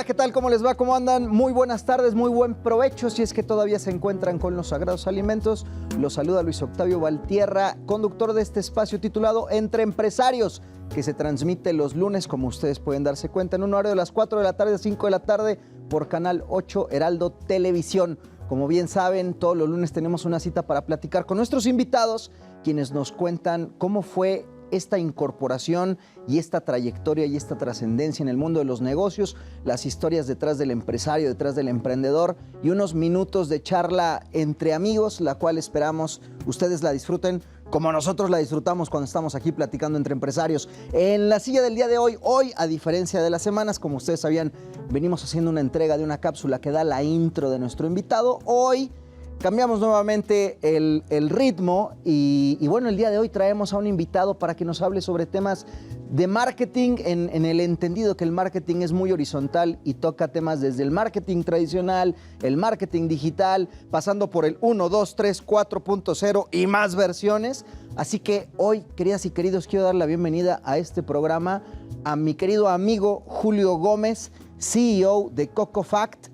¿qué tal? ¿Cómo les va? ¿Cómo andan? Muy buenas tardes, muy buen provecho. Si es que todavía se encuentran con los sagrados alimentos, los saluda Luis Octavio Valtierra, conductor de este espacio titulado Entre Empresarios, que se transmite los lunes, como ustedes pueden darse cuenta, en un horario de las 4 de la tarde a 5 de la tarde por Canal 8 Heraldo Televisión. Como bien saben, todos los lunes tenemos una cita para platicar con nuestros invitados, quienes nos cuentan cómo fue esta incorporación y esta trayectoria y esta trascendencia en el mundo de los negocios, las historias detrás del empresario, detrás del emprendedor y unos minutos de charla entre amigos, la cual esperamos ustedes la disfruten como nosotros la disfrutamos cuando estamos aquí platicando entre empresarios. En la silla del día de hoy, a diferencia de las semanas, como ustedes sabían, venimos haciendo una entrega de una cápsula que da la intro de nuestro invitado. Hoy cambiamos nuevamente el ritmo y bueno, el día de hoy traemos a un invitado para que nos hable sobre temas de marketing en el entendido que el marketing es muy horizontal y toca temas desde el marketing tradicional, el marketing digital, pasando por el 1, 2, 3, 4.0 y más versiones. Así que hoy, queridas y queridos, quiero dar la bienvenida a este programa a mi querido amigo Julio Gómez, CEO de CocoFact,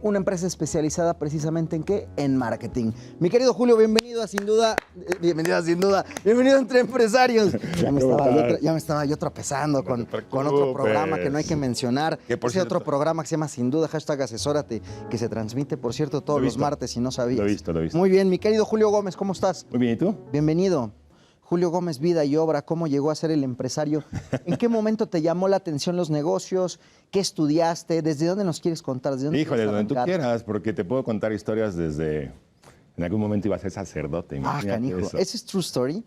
una empresa especializada precisamente ¿en qué? En marketing. Mi querido Julio, bienvenido a Sin Duda, bienvenido a Entre Empresarios. Ya me estaba yo tropezando con otro programa que no hay que mencionar. Ese otro programa que se llama Sin Duda, #asesórate, que se transmite, por cierto, todos los martes, si no sabías. Lo he visto. Muy bien, mi querido Julio Gómez, ¿cómo estás? Muy bien, ¿y tú? Bienvenido. Julio Gómez, vida y obra, ¿cómo llegó a ser el empresario? ¿En qué momento te llamó la atención los negocios? ¿Qué estudiaste? ¿Desde dónde nos quieres contar? Híjole, donde tú quieras, porque te puedo contar historias desde... En algún momento iba a ser sacerdote. Canijo. Eso. ¿Ese es true story?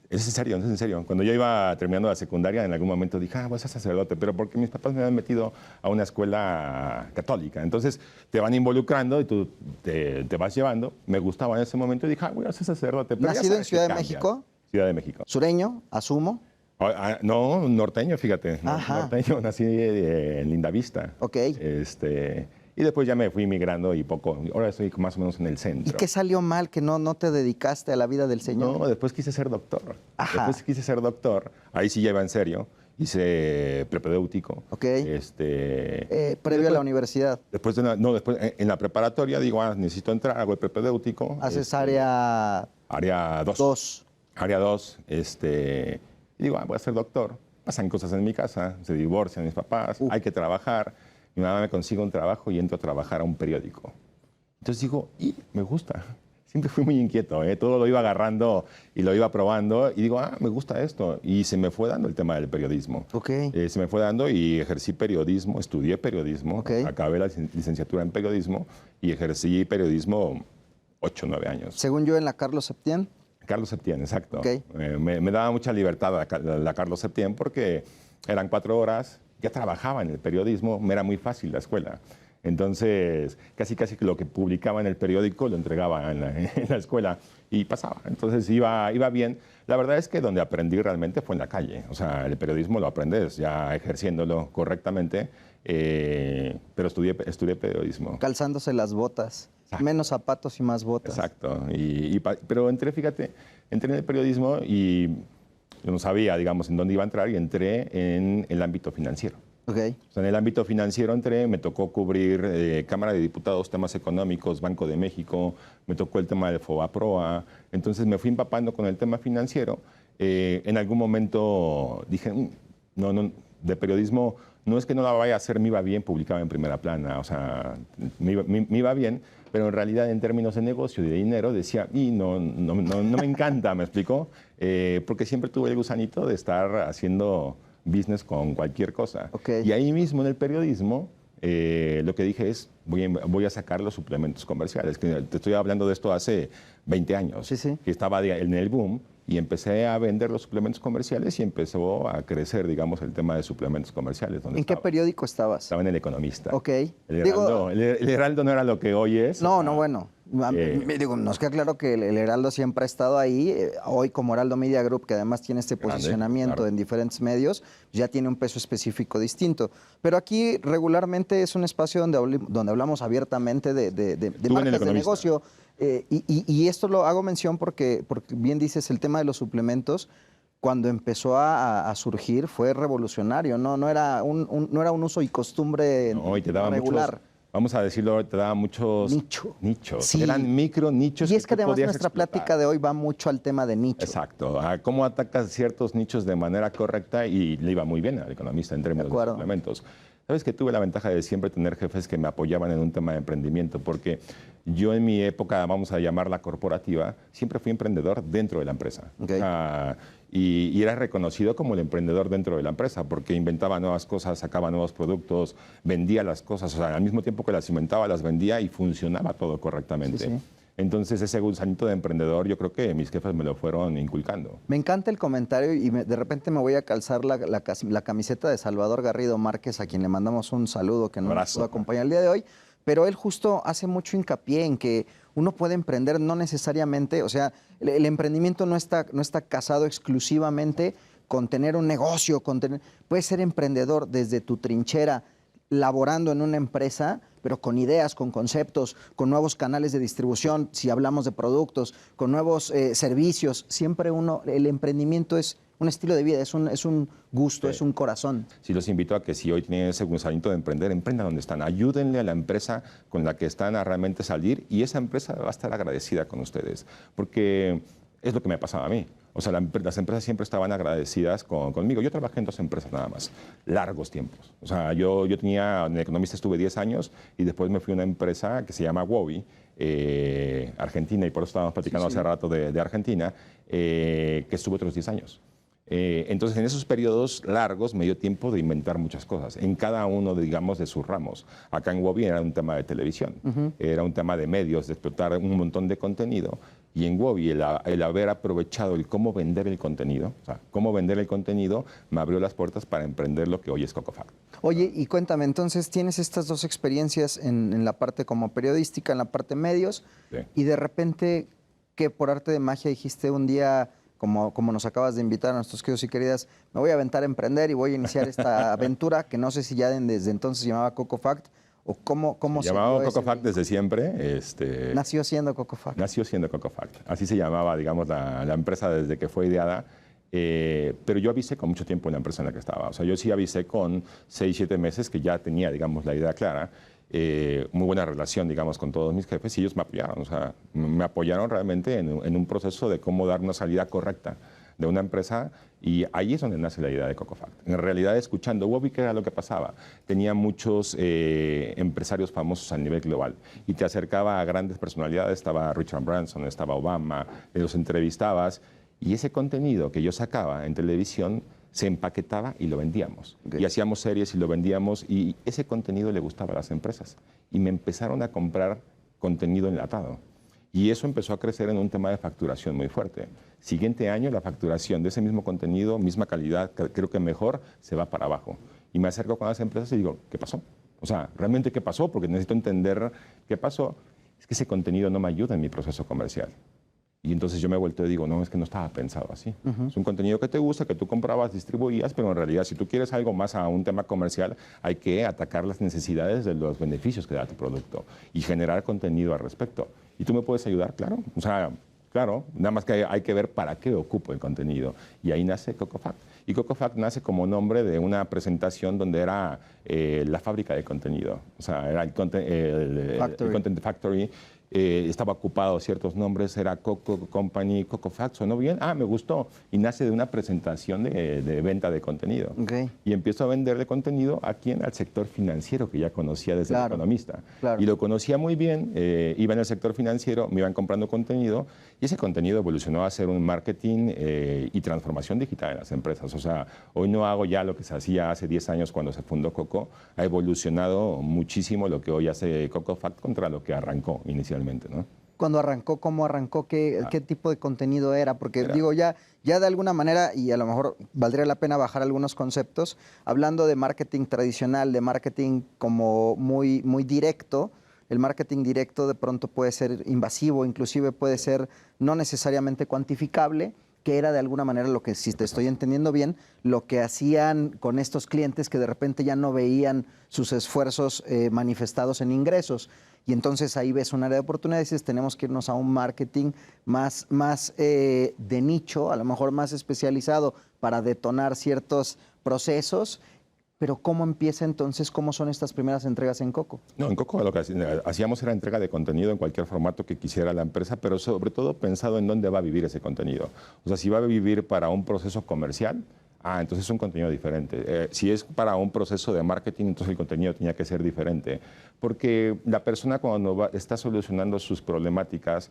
Es en serio. Cuando yo iba terminando la secundaria, en algún momento dije, voy a ser sacerdote, pero porque mis papás me habían metido a una escuela católica. Entonces te van involucrando y tú te vas llevando. Me gustaba en ese momento y dije, voy a ser sacerdote. Pero ¿nacido en Ciudad de México? Ciudad de México. ¿Sureño? ¿Asumo? No, norteño, fíjate. Ajá. Norteño, nací en Lindavista. Ok. Y después ya me fui migrando y ahora estoy más o menos en el centro. ¿Y qué salió mal que no te dedicaste a la vida del Señor? No, después quise ser doctor. Ajá. Ahí sí ya iba en serio. Hice prepedéutico. Ok. Previo a la universidad. Después en la preparatoria digo, necesito entrar, hago el prepedéutico. Haces área 2. Área 2, y digo, voy a ser doctor. Pasan cosas en mi casa, se divorcian mis papás, hay que trabajar. Mi mamá me consigue un trabajo y entro a trabajar a un periódico. Entonces digo, me gusta. Siempre fui muy inquieto, todo lo iba agarrando y lo iba probando y digo, me gusta esto. Y se me fue dando el tema del periodismo. Okay. Se me fue dando y ejercí periodismo, estudié periodismo, acabé la licenciatura en periodismo y ejercí periodismo 8 o 9 años. Según yo, en la Carlos Septién. Carlos Septién, exacto. Okay. Me daba mucha libertad la Carlos Septién porque eran 4 horas, ya trabajaba en el periodismo, me era muy fácil la escuela. Entonces, casi lo que publicaba en el periódico lo entregaba en la escuela y pasaba. Entonces, iba bien. La verdad es que donde aprendí realmente fue en la calle. O sea, el periodismo lo aprendes ya ejerciéndolo correctamente, pero estudié periodismo. Calzándose las botas. Exacto. Menos zapatos y más botas. Exacto. Pero entré en el periodismo y yo no sabía, digamos, en dónde iba a entrar y entré en el ámbito financiero. Okay. O sea, en el ámbito financiero me tocó cubrir Cámara de Diputados, temas económicos, Banco de México, me tocó el tema del FOBAPROA, entonces me fui empapando con el tema financiero. En algún momento dije, no, de periodismo, no es que no la vaya a hacer, me iba bien, publicaba en Primera Plana, o sea, me iba bien, pero en realidad en términos de negocio y de dinero decía, no me encanta, ¿me explicó? Porque siempre tuve el gusanito de estar haciendo business con cualquier cosa. Okay. Y ahí mismo en el periodismo, lo que dije es, voy a sacar los suplementos comerciales. Que te estoy hablando de esto hace 20 años, sí. Que estaba en el boom y empecé a vender los suplementos comerciales y empezó a crecer, digamos, el tema de suplementos comerciales. ¿En qué periódico estabas? Estaba en El Economista. Ok. El Heraldo no era lo que hoy es. No, bueno. Nos queda claro que el Heraldo siempre ha estado ahí. Hoy, como Heraldo Media Group, que además tiene este posicionamiento claro, en diferentes medios, ya tiene un peso específico distinto. Pero aquí regularmente es un espacio donde hablamos abiertamente de marcas de negocio. Y esto lo hago mención porque bien dices el tema de los suplementos. cuando empezó a surgir fue revolucionario, no era no era un uso y costumbre No, y te daba regular. muchos, vamos a decirlo, te daba muchos nichos. Sí. Eran micro nichos. Y es que tú además podías nuestra explotar. plática de hoy va mucho al tema de nicho. Exacto, a cómo atacas ciertos nichos de manera correcta y le iba muy bien al economista en términos de suplementos. Sabes que tuve la ventaja de siempre tener jefes que me apoyaban en un tema de emprendimiento, porque yo en mi época, vamos a llamarla corporativa, siempre fui emprendedor dentro de la empresa. Okay. Y era reconocido como el emprendedor dentro de la empresa, porque inventaba nuevas cosas, sacaba nuevos productos, vendía las cosas, o sea, al mismo tiempo que las inventaba, las vendía y funcionaba todo correctamente. Sí, sí. Entonces, ese gusanito de emprendedor, yo creo que mis jefes me lo fueron inculcando. Me encanta el comentario y de repente me voy a calzar la camiseta de Salvador Garrido Márquez, a quien le mandamos un saludo, que nos pudo acompañar el día de hoy. Pero él justo hace mucho hincapié en que uno puede emprender no necesariamente, o sea, el emprendimiento no está casado exclusivamente con tener un negocio, puedes ser emprendedor desde tu trinchera, laborando en una empresa, pero con ideas, con conceptos, con nuevos canales de distribución, si hablamos de productos, con nuevos servicios. Siempre el emprendimiento es un estilo de vida, es un gusto, sí. Es un corazón. Sí, los invito a que si hoy tienen ese gusanito de emprender, emprendan donde están. Ayúdenle a la empresa con la que están a realmente salir y esa empresa va a estar agradecida con ustedes, porque es lo que me pasaba a mí. O sea, las empresas siempre estaban agradecidas conmigo. Yo trabajé en 2 empresas nada más, largos tiempos. O sea, yo tenía, en Economista estuve 10 años y después me fui a una empresa que se llama Wobi, Argentina, y por eso estábamos platicando hace rato de Argentina, que estuve otros 10 años. Entonces, en esos periodos largos me dio tiempo de inventar muchas cosas, en cada uno, digamos, de sus ramos. Acá en Wobi era un tema de televisión, era un tema de medios, de explotar un montón de contenido. Y en Wobi, el haber aprovechado el cómo vender el contenido, o sea, cómo vender el contenido, me abrió las puertas para emprender lo que hoy es CocoFact. Oye, y cuéntame, entonces, tienes estas 2 experiencias en la parte como periodística, en la parte medios, sí. Y de repente, que por arte de magia dijiste un día, como nos acabas de invitar a nuestros queridos y queridas, me voy a aventar a emprender y voy a iniciar esta aventura, que no sé si ya desde entonces se llamaba CocoFact, o cómo se llamaba CocoFact desde siempre. Nació siendo CocoFact. Nació siendo CocoFact. Así se llamaba, digamos, la empresa desde que fue ideada. Pero yo avisé con mucho tiempo en la empresa en la que estaba. O sea, yo sí avisé con 6, 7 meses que ya tenía, digamos, la idea clara. Muy buena relación, digamos, con todos mis jefes y ellos me apoyaron. O sea, me apoyaron realmente en un proceso de cómo dar una salida correcta de una empresa, y ahí es donde nace la idea de CocoFact. En realidad, escuchando Wobi, ¿qué era lo que pasaba? Tenía muchos empresarios famosos a nivel global y te acercaba a grandes personalidades, estaba Richard Branson, estaba Obama, los entrevistabas, y ese contenido que yo sacaba en televisión se empaquetaba y lo vendíamos. Okay. Y hacíamos series y lo vendíamos, y ese contenido le gustaba a las empresas. Y me empezaron a comprar contenido enlatado. Y eso empezó a crecer en un tema de facturación muy fuerte. Siguiente año, la facturación de ese mismo contenido, misma calidad, creo que mejor, se va para abajo. Y me acerco con las empresas y digo, ¿qué pasó? O sea, ¿realmente qué pasó? Porque necesito entender qué pasó. Es que ese contenido no me ayuda en mi proceso comercial. Y entonces yo me vuelto y digo, no, es que no estaba pensado así. Es un contenido que te gusta, que tú comprabas, distribuías, pero en realidad si tú quieres algo más a un tema comercial, hay que atacar las necesidades de los beneficios que da tu producto y generar contenido al respecto. ¿Y tú me puedes ayudar? Claro. O sea, claro, nada más que hay que ver para qué ocupo el contenido. Y ahí nace CocoFact. Y CocoFact nace como nombre de una presentación donde era la fábrica de contenido. O sea, era el Content Factory. Estaba ocupado ciertos nombres, era Coco Company, CocoFact, sonó bien, me gustó, y nace de una presentación de venta de contenido. Okay. Y empiezo a venderle contenido a quién, al sector financiero, que ya conocía desde el Economista. Claro. Y lo conocía muy bien, iba en el sector financiero, me iban comprando contenido, y ese contenido evolucionó a ser un marketing y transformación digital en las empresas. O sea, hoy no hago ya lo que se hacía hace 10 años cuando se fundó Coco, ha evolucionado muchísimo lo que hoy hace CocoFact contra lo que arrancó inicialmente. ¿No? Cuando arrancó, ¿cómo arrancó? ¿Qué tipo de contenido era? Porque digo, ya de alguna manera, y a lo mejor valdría la pena bajar algunos conceptos, hablando de marketing tradicional, de marketing como muy, muy directo, el marketing directo de pronto puede ser invasivo, inclusive puede ser no necesariamente cuantificable. que era de alguna manera lo que, si te estoy entendiendo bien, lo que hacían con estos clientes que de repente ya no veían sus esfuerzos manifestados en ingresos. Y entonces ahí ves un área de oportunidades y dices, tenemos que irnos a un marketing más de nicho, a lo mejor más especializado para detonar ciertos procesos. Pero ¿cómo empieza entonces? ¿Cómo son estas primeras entregas en Coco? No, en Coco lo que hacíamos era entrega de contenido en cualquier formato que quisiera la empresa, pero sobre todo pensado en dónde va a vivir ese contenido. O sea, si va a vivir para un proceso comercial, entonces es un contenido diferente. Si es para un proceso de marketing, entonces el contenido tenía que ser diferente. Porque la persona cuando está solucionando sus problemáticas,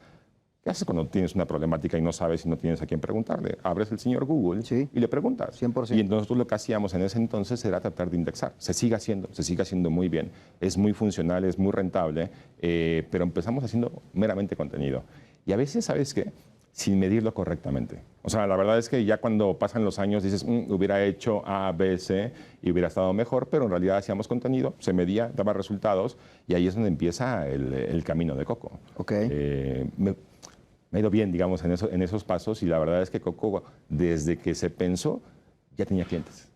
¿qué haces cuando tienes una problemática y no sabes y no tienes a quién preguntarle? Abres el señor Google y le preguntas. 100%. Y nosotros lo que hacíamos en ese entonces era tratar de indexar. Se sigue haciendo muy bien. Es muy funcional, es muy rentable, pero empezamos haciendo meramente contenido. Y a veces, ¿sabes qué? Sin medirlo correctamente. O sea, la verdad es que ya cuando pasan los años dices, hubiera hecho A, B, C y hubiera estado mejor, pero en realidad hacíamos contenido, se medía, daba resultados y ahí es donde empieza el camino de Coco. Okay. Me ha ido bien, digamos, en esos pasos y la verdad es que Coco, desde que se pensó, ya tenía clientes.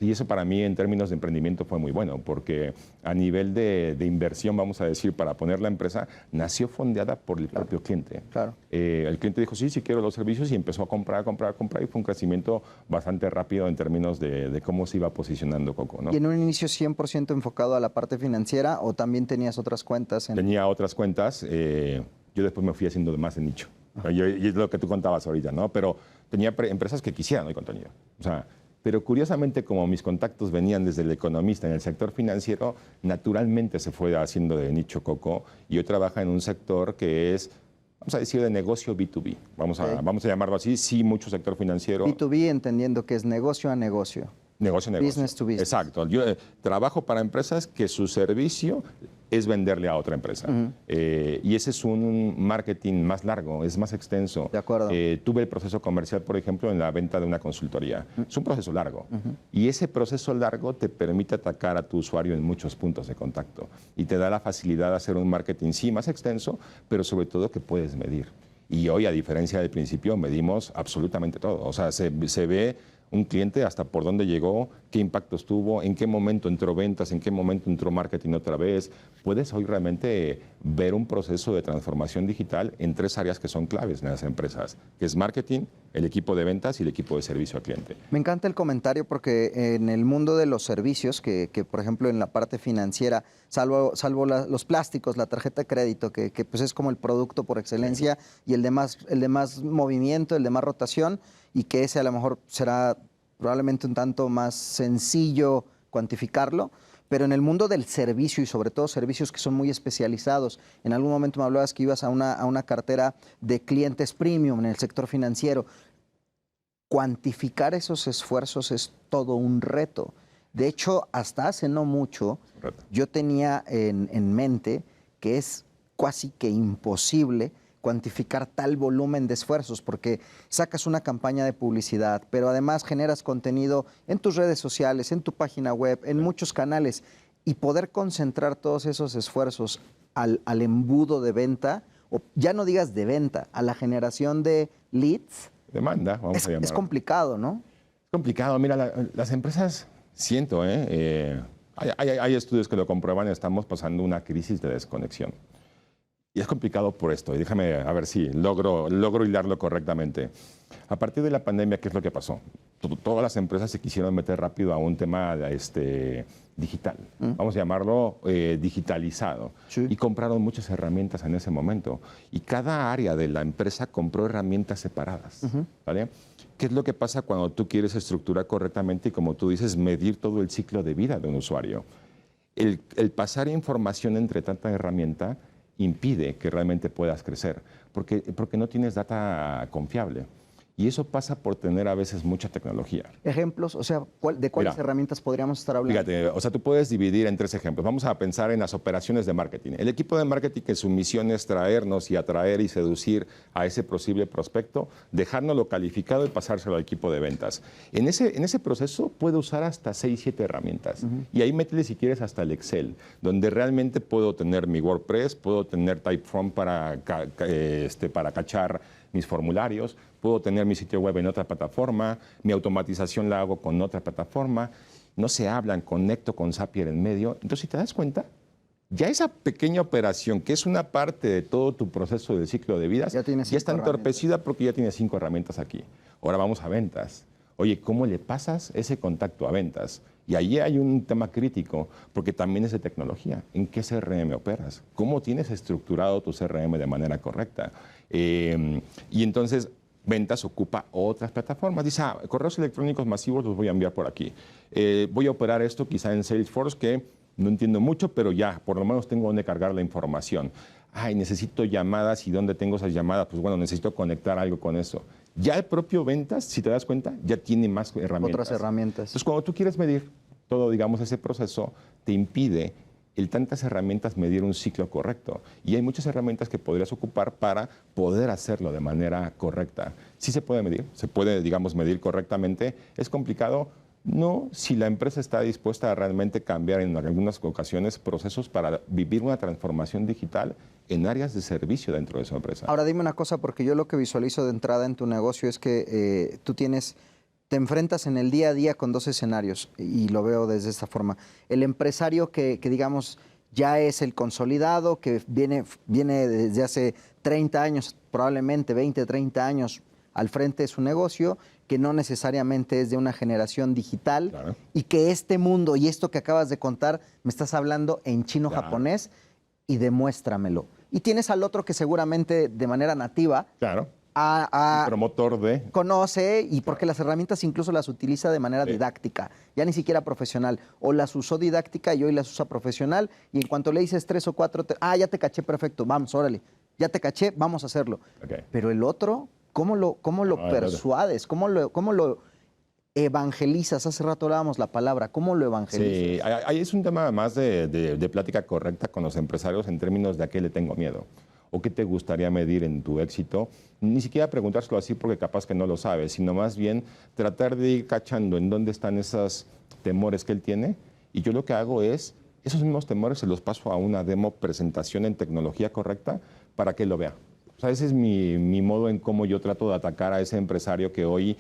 Y eso para mí en términos de emprendimiento fue muy bueno, porque a nivel de inversión, vamos a decir, para poner la empresa, nació fondeada por el propio cliente. Claro. El cliente dijo, sí quiero los servicios y empezó a comprar y fue un crecimiento bastante rápido en términos de cómo se iba posicionando Coco, ¿no? ¿Y en un inicio 100% enfocado a la parte financiera o también tenías otras cuentas? Tenía otras cuentas. Yo después me fui haciendo más de nicho. Y es lo que tú contabas ahorita, ¿no? Pero tenía empresas que quisieran el contenido. O sea, pero curiosamente, como mis contactos venían desde el economista en el sector financiero, naturalmente se fue haciendo de nicho Coco. Y hoy trabaja en un sector que es, vamos a decir, de negocio B2B. Vamos a llamarlo así. Sí, mucho sector financiero. B2B entendiendo que es negocio a negocio. Negocio a negocio. Business to business. Exacto. Yo trabajo para empresas que su servicio es venderle a otra empresa. Y ese es un marketing más largo, es más extenso. De acuerdo. Tuve el proceso comercial, por ejemplo, en la venta de una consultoría. Es un proceso largo. Y ese proceso largo te permite atacar a tu usuario en muchos puntos de contacto. Y te da la facilidad de hacer un marketing, sí, más extenso, pero sobre todo que puedes medir. Y hoy, a diferencia del principio, medimos absolutamente todo. O sea, se ve un cliente hasta por dónde llegó, qué impactos tuvo, en qué momento entró ventas, en qué momento entró marketing otra vez. Puedes hoy realmente ver un proceso de transformación digital en 3 áreas que son claves en las empresas, que es marketing, el equipo de ventas y el equipo de servicio al cliente. Me encanta el comentario porque en el mundo de los servicios, que por ejemplo en la parte financiera, salvo los plásticos, la tarjeta de crédito, que pues es como el producto por excelencia y el de más movimiento, el de más rotación, y que ese a lo mejor será probablemente un tanto más sencillo cuantificarlo, pero en el mundo del servicio y sobre todo servicios que son muy especializados, en algún momento me hablabas que ibas a una cartera de clientes premium en el sector financiero. Cuantificar esos esfuerzos es todo un reto. De hecho, hasta hace no mucho, yo tenía en mente que es casi que imposible cuantificar tal volumen de esfuerzos, porque sacas una campaña de publicidad, pero además generas contenido en tus redes sociales, en tu página web, en muchos canales, y poder concentrar todos esos esfuerzos al embudo de venta, o ya no digas de venta, a la generación de leads. Demanda, vamos a llamarlo. Es complicado, ¿no? Es complicado. Mira, las empresas, siento, hay estudios que lo comprueban, estamos pasando una crisis de desconexión. Y es complicado por esto, y déjame a ver si logro hilarlo correctamente. A partir de la pandemia, ¿qué es lo que pasó? Todas las empresas se quisieron meter rápido a un tema digital, vamos a llamarlo digitalizado, Sí. y compraron muchas herramientas en ese momento. Y cada área de la empresa compró herramientas separadas, ¿vale? ¿Qué es lo que pasa cuando tú quieres estructurar correctamente y, como tú dices, medir todo el ciclo de vida de un usuario? El pasar información entre tanta herramienta impide que realmente puedas crecer, porque no tienes data confiable. Y eso pasa por tener a veces mucha tecnología. Ejemplos, o sea, ¿de cuáles herramientas podríamos estar hablando? Fíjate, o sea, tú puedes dividir en 3 ejemplos. Vamos a pensar en las operaciones de marketing. El equipo de marketing, que su misión es traernos y atraer y seducir a ese posible prospecto, dejárnoslo calificado y pasárselo al equipo de ventas. En ese proceso puede usar hasta 6, 7 herramientas. Y ahí métele, si quieres, hasta el Excel, donde realmente puedo tener mi WordPress, puedo tener Typeform para cachar mis formularios, puedo tener mi sitio web en otra plataforma, mi automatización la hago con otra plataforma, no se hablan, conecto con Zapier en medio. Entonces, si te das cuenta, ya esa pequeña operación, que es una parte de todo tu proceso del ciclo de vida, ya está entorpecida porque ya tienes 5 herramientas aquí. Ahora vamos a ventas. Oye, ¿cómo le pasas ese contacto a ventas? Y ahí hay un tema crítico, porque también es de tecnología. ¿En qué CRM operas? ¿Cómo tienes estructurado tu CRM de manera correcta? Y entonces, ventas ocupa otras plataformas. Dice, correos electrónicos masivos los voy a enviar por aquí. Voy a operar esto quizá en Salesforce, que no entiendo mucho, pero ya, por lo menos tengo donde cargar la información. Ay, necesito llamadas, ¿y dónde tengo esas llamadas? Pues bueno, necesito conectar algo con eso. Ya el propio ventas, si te das cuenta, ya tiene más herramientas. Otras herramientas. Entonces, cuando tú quieres medir todo, digamos, ese proceso, te impide el tantas herramientas medir un ciclo correcto. Y hay muchas herramientas que podrías ocupar para poder hacerlo de manera correcta. Sí se puede medir, se puede, digamos, medir correctamente. Es complicado. No, si la empresa está dispuesta a realmente cambiar en algunas ocasiones procesos para vivir una transformación digital en áreas de servicio dentro de su empresa. Ahora dime una cosa, porque yo lo que visualizo de entrada en tu negocio es que te enfrentas en el día a día con 2 escenarios y lo veo desde esta forma. El empresario que digamos ya es el consolidado, que viene desde hace 30 años, probablemente 20, 30 años al frente de su negocio, que no necesariamente es de una generación digital, claro, y que este mundo y esto que acabas de contar, me estás hablando en chino-japonés, claro, y demuéstramelo. Y tienes al otro que seguramente de manera nativa, claro, promotor de... conoce y porque las herramientas incluso las utiliza de manera didáctica, ya ni siquiera profesional. O las usó didáctica y hoy las usa profesional y en cuanto le dices 3 o 4, ya te caché, perfecto, vamos, órale, ya te caché, vamos a hacerlo. Okay. Pero el otro... ¿Cómo lo persuades? ¿Cómo lo evangelizas? Hace rato hablábamos la palabra. ¿Cómo lo evangelizas? Sí, ahí es un tema más de plática correcta con los empresarios en términos de a qué le tengo miedo o qué te gustaría medir en tu éxito. Ni siquiera preguntárselo así porque capaz que no lo sabes, sino más bien tratar de ir cachando en dónde están esos temores que él tiene. Y yo lo que hago es, esos mismos temores se los paso a una demo presentación en tecnología correcta para que él lo vea. O sea, ese es mi modo en cómo yo trato de atacar a ese empresario que hoy,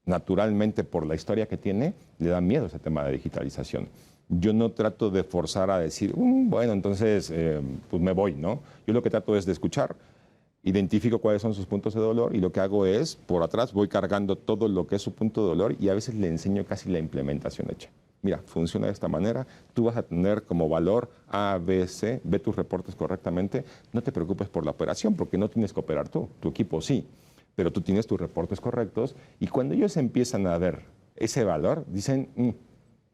naturalmente, por la historia que tiene, le da miedo ese tema de digitalización. Yo no trato de forzar a decir, bueno, entonces, pues me voy, ¿no? Yo lo que trato es de escuchar, identifico cuáles son sus puntos de dolor y lo que hago es, por atrás, voy cargando todo lo que es su punto de dolor y a veces le enseño casi la implementación hecha. Mira, funciona de esta manera, tú vas a tener como valor A, B, C, ve tus reportes correctamente, no te preocupes por la operación porque no tienes que operar tú, tu equipo sí, pero tú tienes tus reportes correctos y cuando ellos empiezan a ver ese valor, dicen,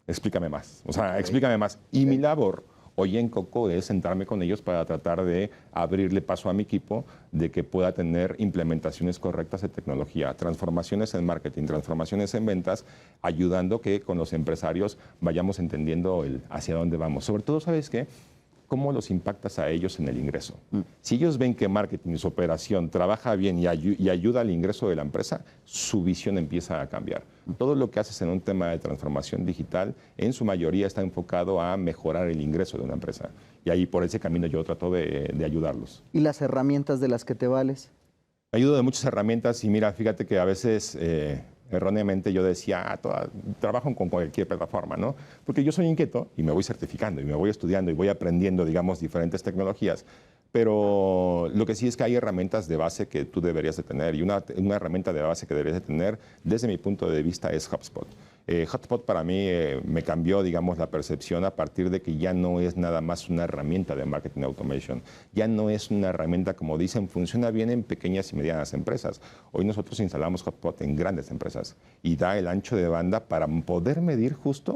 explícame más, o sea, explícame más. Y mi labor hoy en Coco es sentarme con ellos para tratar de abrirle paso a mi equipo de que pueda tener implementaciones correctas de tecnología, transformaciones en marketing, transformaciones en ventas, ayudando que con los empresarios vayamos entendiendo hacia dónde vamos. Sobre todo, ¿sabes qué? ¿Cómo los impactas a ellos en el ingreso? Si ellos ven que marketing, su operación, trabaja bien y ayuda al ingreso de la empresa, su visión empieza a cambiar. Todo lo que haces en un tema de transformación digital, en su mayoría está enfocado a mejorar el ingreso de una empresa. Y ahí por ese camino yo trato de ayudarlos. ¿Y las herramientas de las que te vales? Me ayudo de muchas herramientas y mira, fíjate que a veces... erróneamente yo decía, trabajo con cualquier plataforma, ¿no? Porque yo soy inquieto y me voy certificando y me voy estudiando y voy aprendiendo, digamos, diferentes tecnologías. Pero lo que sí es que hay herramientas de base que tú deberías de tener y una herramienta de base que deberías de tener, desde mi punto de vista, es HubSpot. HubSpot para mí me cambió, digamos, la percepción a partir de que ya no es nada más una herramienta de marketing automation. Ya no es una herramienta, como dicen, funciona bien en pequeñas y medianas empresas. Hoy nosotros instalamos HubSpot en grandes empresas y da el ancho de banda para poder medir justo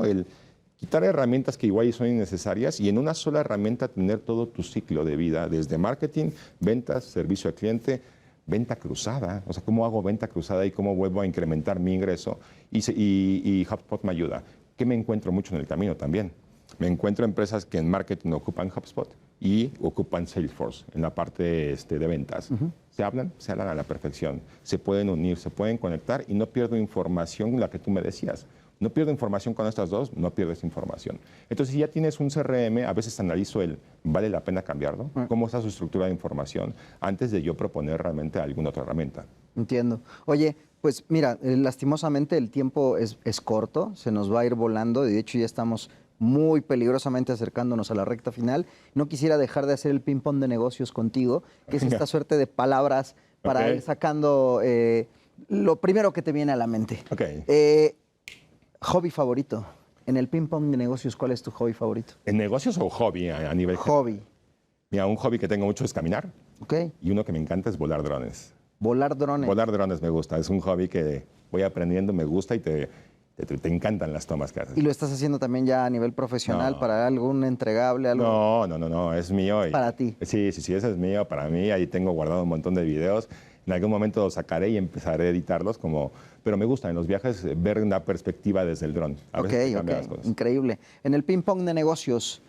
quitar herramientas que igual son innecesarias y en una sola herramienta tener todo tu ciclo de vida, desde marketing, ventas, servicio al cliente, venta cruzada. O sea, ¿cómo hago venta cruzada y cómo vuelvo a incrementar mi ingreso? Y HubSpot me ayuda. ¿Qué me encuentro mucho en el camino también? Me encuentro empresas que en marketing ocupan HubSpot y ocupan Salesforce en la parte de ventas. Se hablan a la perfección, se pueden unir, se pueden conectar y no pierdo información, la que tú me decías. No pierdo información con estas dos, no pierdes información. Entonces, si ya tienes un CRM, a veces analizo ¿vale la pena cambiarlo? ¿Cómo está su estructura de información? Antes de yo proponer realmente alguna otra herramienta. Entiendo. Oye, pues mira, lastimosamente el tiempo es corto, se nos va a ir volando y de hecho ya estamos muy peligrosamente acercándonos a la recta final. No quisiera dejar de hacer el ping-pong de negocios contigo, que es esta suerte de palabras para ir sacando lo primero que te viene a la mente. Hobby favorito. En el ping-pong de negocios, ¿cuál es tu hobby favorito? ¿En negocios o hobby a nivel? Hobby. Mira, un hobby que tengo mucho es caminar. Y uno que me encanta es volar drones. Volar drones. Volar drones me gusta. Es un hobby que voy aprendiendo, me gusta y te encantan las tomas que haces. ¿Y lo estás haciendo también ya a nivel profesional para algún entregable? Algo? No, es mío. ¿Para ti? Sí, ese es mío, para mí. Ahí tengo guardado un montón de videos. En algún momento los sacaré y empezaré a editarlos, pero me gusta en los viajes ver una perspectiva desde el dron. Increíble. En el ping-pong de negocios,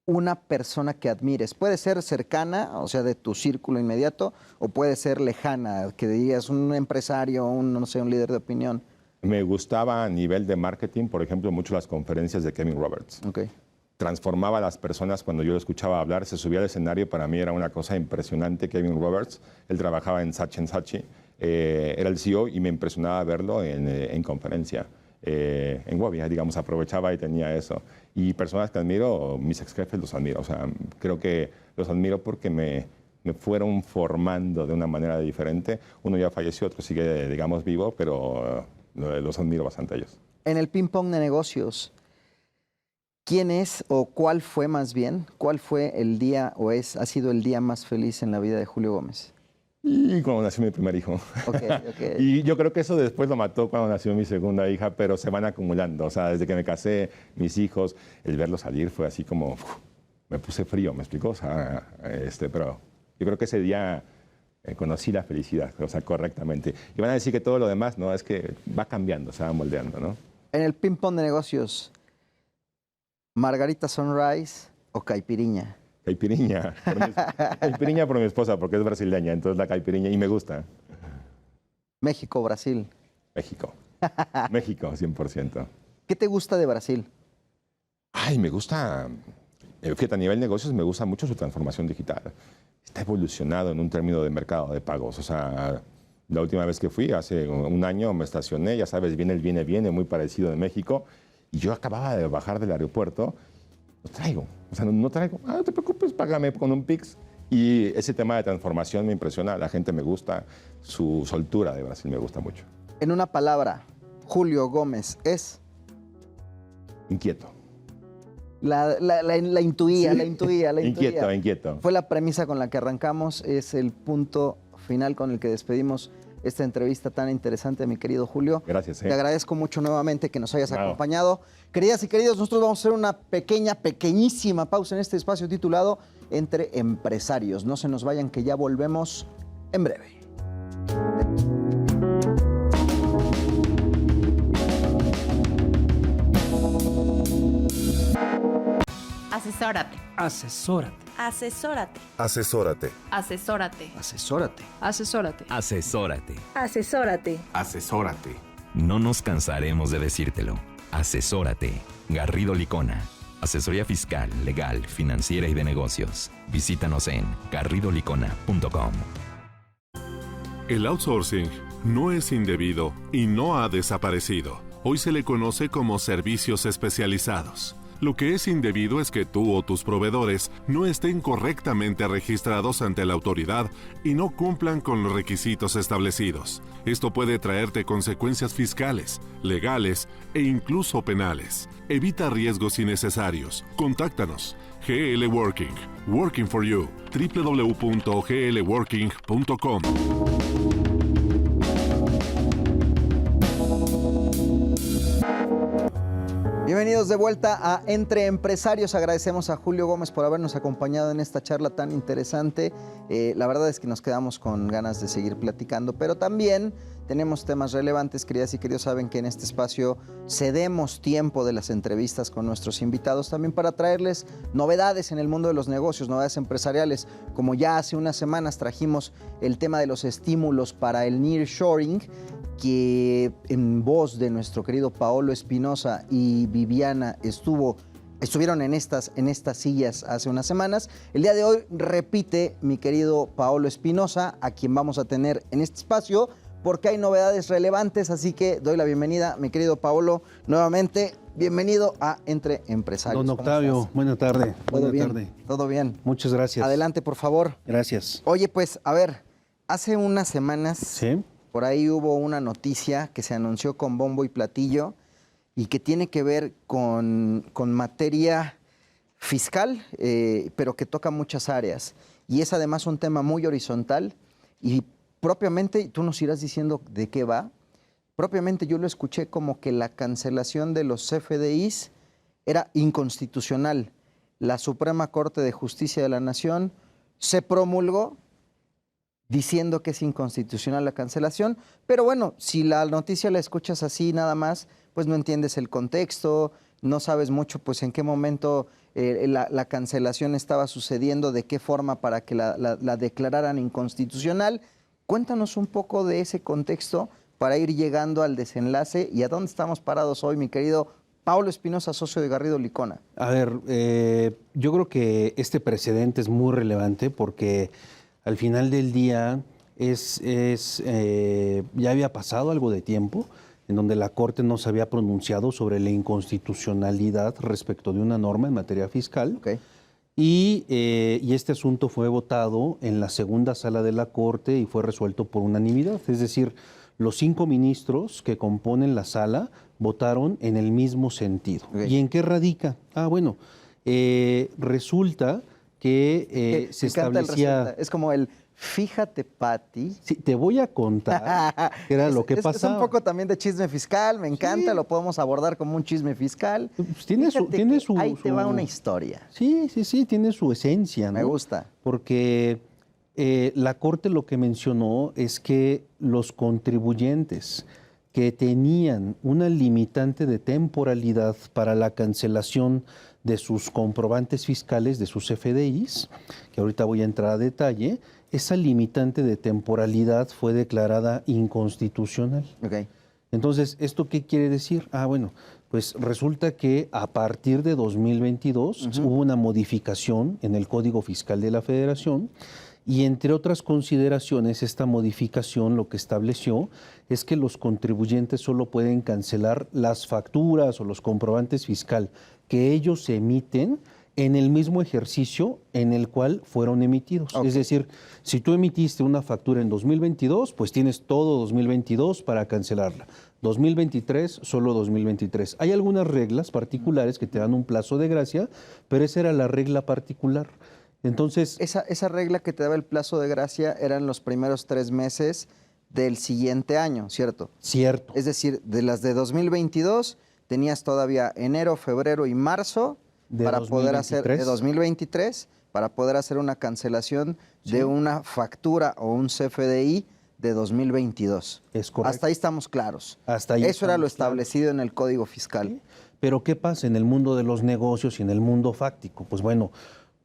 una persona que admires, puede ser cercana, o sea, de tu círculo inmediato, o puede ser lejana, que digas un empresario, un líder de opinión. Me gustaba a nivel de marketing, por ejemplo, mucho las conferencias de Kevin Roberts. Transformaba a las personas cuando yo lo escuchaba hablar, se subía al escenario, para mí era una cosa impresionante. Kevin Roberts, él trabajaba en Saatchi & Saatchi, era el CEO y me impresionaba verlo en conferencia. En Webia, digamos, aprovechaba y tenía eso. Y personas que admiro, mis ex jefes los admiro, o sea, creo que los admiro porque me fueron formando de una manera diferente. Uno ya falleció, otro sigue, digamos, vivo, pero los admiro bastante a ellos. En el ping-pong de negocios, ¿quién es o cuál fue el día ha sido el día más feliz en la vida de Julio Gómez? Y cuando nació mi primer hijo. Y yo creo que eso después lo mató cuando nació mi segunda hija, pero se van acumulando. O sea, desde que me casé, mis hijos, el verlos salir fue así como, me puse frío, ¿me explicó? O sea, pero yo creo que ese día conocí la felicidad, o sea, correctamente. Y van a decir que todo lo demás, no, es que va cambiando, se va moldeando, ¿no? En el ping-pong de negocios, ¿Margarita Sunrise o caipiriña? Caipiriña. Caipiriña por mi esposa, porque es brasileña, entonces la caipiriña, y me gusta. ¿México o Brasil? México. México, 100%. ¿Qué te gusta de Brasil? Ay, me gusta, fíjate, a nivel negocios me gusta mucho su transformación digital. Está evolucionado en un término de mercado de pagos. O sea, la última vez que fui, hace un año, me estacioné, ya sabes, viene el viene, muy parecido de México, y yo acababa de bajar del aeropuerto. No traigo, no traigo. No te preocupes, págame con un Pix. Y ese tema de transformación me impresiona, la gente me gusta, su soltura de Brasil me gusta mucho. En una palabra, Julio Gómez es... Inquieto. La intuía. Inquieto. Fue la premisa con la que arrancamos, es el punto final con el que despedimos esta entrevista tan interesante, mi querido Julio. Gracias. Te agradezco mucho nuevamente que nos hayas acompañado. Queridas y queridos, nosotros vamos a hacer una pequeñísima pausa en este espacio titulado Entre Empresarios. No se nos vayan, que ya volvemos en breve. Asesórate. Asesórate. Asesórate. Asesórate. Asesórate. Asesórate. Asesórate. Asesórate. Asesórate. Asesórate. No nos cansaremos de decírtelo. Asesórate. Garrido Licona. Asesoría fiscal, legal, financiera y de negocios. Visítanos en garridolicona.com. El outsourcing no es indebido y no ha desaparecido. Hoy se le conoce como servicios especializados. Lo que es indebido es que tú o tus proveedores no estén correctamente registrados ante la autoridad y no cumplan con los requisitos establecidos. Esto puede traerte consecuencias fiscales, legales e incluso penales. Evita riesgos innecesarios. Contáctanos. GL Working. Working for you. www.glworking.com. Bienvenidos de vuelta a Entre Empresarios. Agradecemos a Julio Gómez por habernos acompañado en esta charla tan interesante. La verdad es que nos quedamos con ganas de seguir platicando, pero también tenemos temas relevantes. Queridas y queridos, saben que en este espacio cedemos tiempo de las entrevistas con nuestros invitados también para traerles novedades en el mundo de los negocios, novedades empresariales. Como ya hace unas semanas trajimos el tema de los estímulos para el nearshoring, que en voz de nuestro querido Paolo Espinosa y Viviana estuvieron en estas sillas hace unas semanas. El día de hoy repite mi querido Paolo Espinosa, a quien vamos a tener en este espacio, porque hay novedades relevantes, así que doy la bienvenida, mi querido Paolo, nuevamente. Bienvenido a Entre Empresarios. Don Octavio, buena tarde. ¿Todo bien? ¿Todo bien? Muchas gracias. Adelante, por favor. Gracias. Oye, pues, a ver, hace unas semanas, Sí. por ahí hubo una noticia que se anunció con bombo y platillo y que tiene que ver con materia fiscal, pero que toca muchas áreas. Y es además un tema muy horizontal y propiamente, tú nos irás diciendo de qué va, propiamente yo lo escuché como que la cancelación de los CFDIs era inconstitucional. La Suprema Corte de Justicia de la Nación se promulgó diciendo que es inconstitucional la cancelación, pero bueno, si la noticia la escuchas así nada más, pues no entiendes el contexto, no sabes mucho pues en qué momento la cancelación estaba sucediendo, de qué forma para que la declararan inconstitucional. Cuéntanos un poco de ese contexto para ir llegando al desenlace y a dónde estamos parados hoy, mi querido Paolo Espinosa, socio de Garrido Licona. A ver, yo creo que este precedente es muy relevante porque al final del día ya había pasado algo de tiempo en donde la Corte no se había pronunciado sobre la inconstitucionalidad respecto de una norma en materia fiscal. Okay. Y este asunto fue votado en la segunda sala de la Corte y fue resuelto por unanimidad. Es decir, los 5 ministros que componen la sala votaron en el mismo sentido. Okay. ¿Y en qué radica? Bueno, resulta que se establecía... Es como el, fíjate, Pati. Sí, te voy a contar qué era lo que pasaba. Es un poco también de chisme fiscal, me encanta, lo podemos abordar como un chisme fiscal. Pues tiene su... Ahí te va una historia. Sí, tiene su esencia, ¿no? Me gusta. Porque la Corte lo que mencionó es que los contribuyentes que tenían una limitante de temporalidad para la cancelación de sus comprobantes fiscales, de sus FDIs, que ahorita voy a entrar a detalle, esa limitante de temporalidad fue declarada inconstitucional. Okay. Entonces, ¿esto qué quiere decir? Bueno, pues resulta que a partir de 2022 hubo una modificación en el Código Fiscal de la Federación y entre otras consideraciones, esta modificación lo que estableció es que los contribuyentes solo pueden cancelar las facturas o los comprobantes fiscal que ellos emiten en el mismo ejercicio en el cual fueron emitidos. Okay. Es decir, si tú emitiste una factura en 2022, pues tienes todo 2022 para cancelarla. 2023, solo 2023. Hay algunas reglas particulares que te dan un plazo de gracia, pero esa era la regla particular. Entonces, esa regla que te daba el plazo de gracia eran los primeros 3 meses del siguiente año, ¿cierto? Cierto. Es decir, de las de 2022 tenías todavía enero, febrero y marzo para 2023. poder hacer de 2023 para poder hacer una cancelación de una factura o un CFDI de 2022. Es correcto. Hasta ahí estamos claros. Hasta ahí eso era lo estamos establecido en el Código Fiscal. Sí. Pero ¿qué pasa en el mundo de los negocios y en el mundo fáctico? Pues bueno,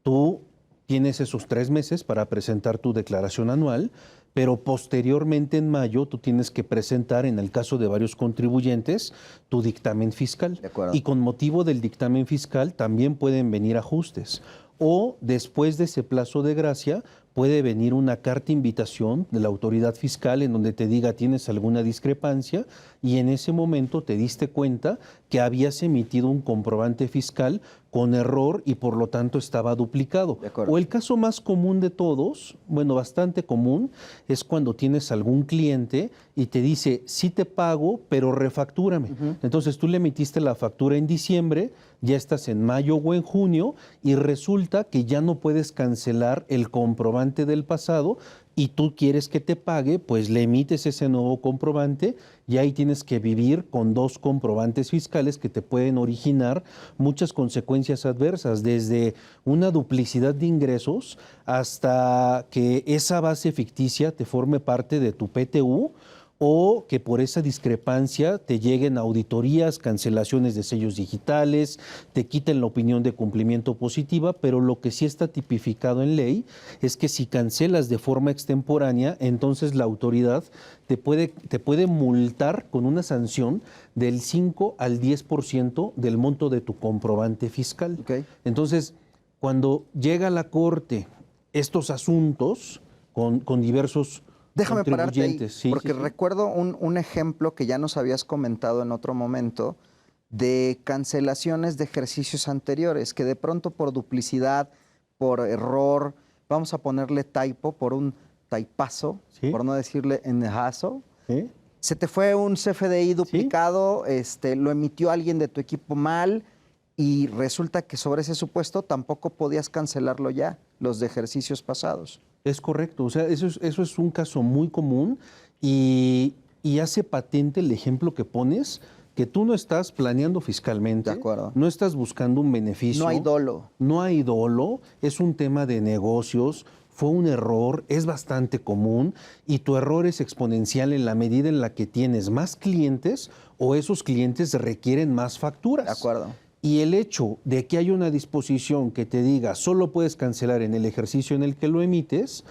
tú tienes esos 3 meses para presentar tu declaración anual, pero posteriormente en mayo tú tienes que presentar, en el caso de varios contribuyentes, tu dictamen fiscal. De acuerdo. Y con motivo del dictamen fiscal también pueden venir ajustes. O después de ese plazo de gracia puede venir una carta invitación de la autoridad fiscal en donde te diga tienes alguna discrepancia y en ese momento te diste cuenta que habías emitido un comprobante fiscal con error y por lo tanto estaba duplicado. O el caso más común de todos, bueno, bastante común, es cuando tienes algún cliente y te dice, sí te pago, pero refactúrame. Entonces tú le emitiste la factura en diciembre, ya estás en mayo o en junio y resulta que ya no puedes cancelar el comprobante del pasado y tú quieres que te pague, pues le emites ese nuevo comprobante y ahí tienes que vivir con 2 comprobantes fiscales que te pueden originar muchas consecuencias adversas, desde una duplicidad de ingresos hasta que esa base ficticia te forme parte de tu PTU o que por esa discrepancia te lleguen auditorías, cancelaciones de sellos digitales, te quiten la opinión de cumplimiento positiva, pero lo que sí está tipificado en ley es que si cancelas de forma extemporánea, entonces la autoridad te puede multar con una sanción del 5 al 10% del monto de tu comprobante fiscal. Ok. Entonces, cuando llega a la Corte estos asuntos con diversos Déjame pararte ahí, contribuyentes, sí, porque sí, sí. recuerdo un ejemplo que ya nos habías comentado en otro momento de cancelaciones de ejercicios anteriores, que de pronto por duplicidad, por error, vamos a ponerle typo, por un taipazo, Sí. por no decirle enjazo, ¿Sí? se te fue un CFDI duplicado, lo emitió alguien de tu equipo mal y resulta que sobre ese supuesto tampoco podías cancelarlo ya, los de ejercicios pasados. Es correcto, o sea, eso es un caso muy común y hace patente el ejemplo que pones, que tú no estás planeando fiscalmente, De acuerdo. no estás buscando un beneficio. No hay dolo. No hay dolo, es un tema de negocios, fue un error, es bastante común y tu error es exponencial en la medida en la que tienes más clientes o esos clientes requieren más facturas. De acuerdo. Y el hecho de que haya una disposición que te diga solo puedes cancelar en el ejercicio en el que lo emites,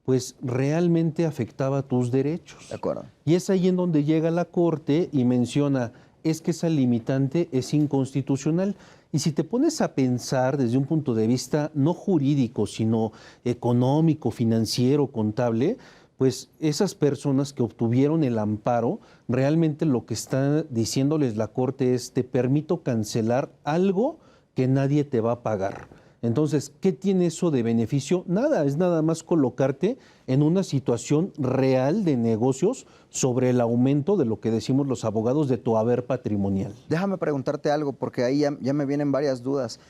pues realmente afectaba tus derechos. De acuerdo. Y es ahí en donde llega la Corte y menciona, es que esa limitante es inconstitucional. Y si te pones a pensar desde un punto de vista no jurídico, sino económico, financiero, contable, pues esas personas que obtuvieron el amparo, realmente lo que está diciéndoles la Corte es, te permito cancelar algo que nadie te va a pagar. Entonces, ¿qué tiene eso de beneficio? Nada, es nada más colocarte en una situación real de negocios sobre el aumento de lo que decimos los abogados de tu haber patrimonial. Déjame preguntarte algo, porque ahí ya me vienen varias dudas.